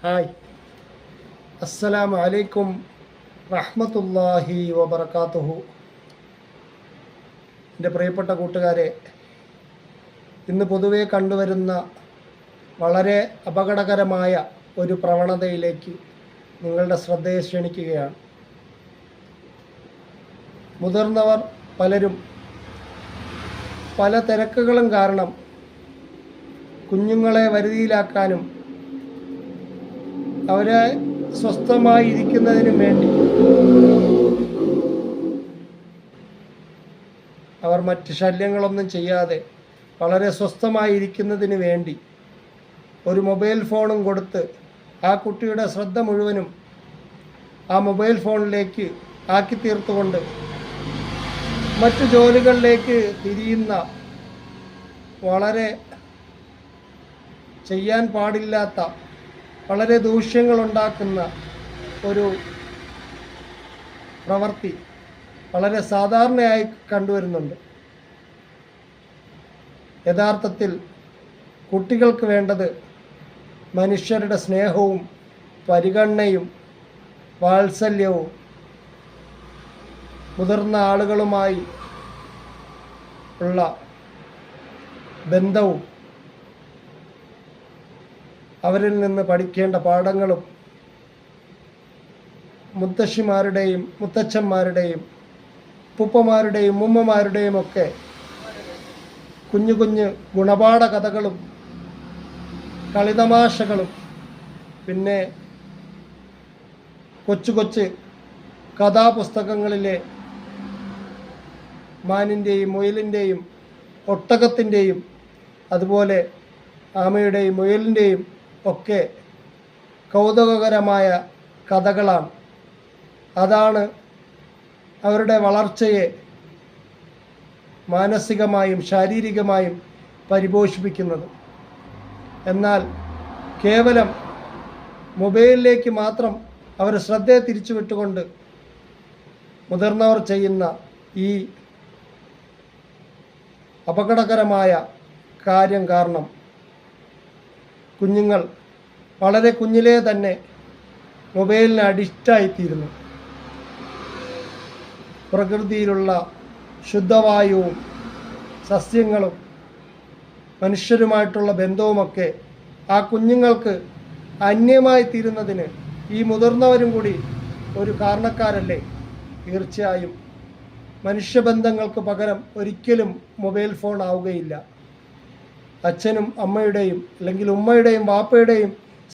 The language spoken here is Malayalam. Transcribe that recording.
ഹായ്, അസ്സലാമു അലൈക്കും റഹ്മത്തുള്ളാഹി വബറകാതുഹു. എൻ്റെ പ്രിയപ്പെട്ട കൂട്ടുകാരെ, ഇന്ന് പൊതുവെ കണ്ടുവരുന്ന വളരെ അപകടകരമായ ഒരു പ്രവണതയിലേക്ക് നിങ്ങളുടെ ശ്രദ്ധയെ ക്ഷണിക്കുകയാണ്. മുതിർന്നവർ പലരും പല തിരക്കുകളും കാരണം കുഞ്ഞുങ്ങളെ വരുതിയിലാക്കാനും അവരെ സ്വസ്ഥമായി ഇരിക്കുന്നതിനും വേണ്ടി അവർ മറ്റ് ശല്യങ്ങളൊന്നും ചെയ്യാതെ വളരെ സ്വസ്ഥമായി ഇരിക്കുന്നതിന് വേണ്ടി ഒരു മൊബൈൽ ഫോണും കൊടുത്ത് ആ കുട്ടിയുടെ ശ്രദ്ധ മുഴുവനും ആ മൊബൈൽ ഫോണിലേക്ക് ആക്കി തീർത്തുകൊണ്ട് മറ്റു ജോലികളിലേക്ക് തിരിയുന്ന വളരെ ചെയ്യാൻ പാടില്ലാത്ത വളരെ ദൂഷ്യങ്ങളുണ്ടാക്കുന്ന ഒരു പ്രവൃത്തി വളരെ സാധാരണയായി കണ്ടുവരുന്നുണ്ട്. യഥാർത്ഥത്തിൽ കുട്ടികൾക്ക് വേണ്ടത് മനുഷ്യരുടെ സ്നേഹവും പരിഗണനയും വാത്സല്യവും മുതിർന്ന ആളുകളുമായി ഉള്ള ബന്ധവും അവരിൽ നിന്ന് പഠിക്കേണ്ട പാഠങ്ങളും മുത്തശ്ശിമാരുടെയും മുത്തച്ഛന്മാരുടെയും ഉപ്പുപ്പമാരുടെയും ഉമ്മമാരുടെയും ഒക്കെ കുഞ്ഞു കുഞ്ഞു ഗുണപാഠ കഥകളും കളിതമാശകളും പിന്നെ കൊച്ചു കൊച്ചു കഥാപുസ്തകങ്ങളിലെ മാനിൻ്റെയും മുയലിൻ്റെയും ഒട്ടകത്തിൻ്റെയും അതുപോലെ ആമയുടെയും മുയലിൻ്റെയും ഒക്കെ കൗതുകകരമായ കഥകളാണ്. അതാണ് അവരുടെ വളർച്ചയെ മാനസികമായും ശാരീരികമായും പരിപോഷിപ്പിക്കുന്നത്. എന്നാൽ കേവലം മൊബൈലിലേക്ക് മാത്രം അവർ ശ്രദ്ധയെ തിരിച്ചുവിട്ടുകൊണ്ട് മുതിർന്നവർ ചെയ്യുന്ന ഈ അപകടകരമായ കാര്യം കാരണം കുഞ്ഞുങ്ങൾ വളരെ കുഞ്ഞിലേ തന്നെ മൊബൈലിന് അഡിക്റ്റായിത്തീരുന്നു. പ്രകൃതിയിലുള്ള ശുദ്ധവായുവും സസ്യങ്ങളും മനുഷ്യരുമായിട്ടുള്ള ബന്ധവുമൊക്കെ ആ കുഞ്ഞുങ്ങൾക്ക് അന്യമായി തീരുന്നതിന് ഈ മുതിർന്നവരും കൂടി ഒരു കാരണക്കാരല്ലേ? തീർച്ചയായും മനുഷ്യബന്ധങ്ങൾക്ക് പകരം ഒരിക്കലും മൊബൈൽ ഫോൺ ആവുകയില്ല. അച്ഛനും അമ്മയുടെയും അല്ലെങ്കിൽ ഉമ്മയുടെയും വാപ്പയുടെയും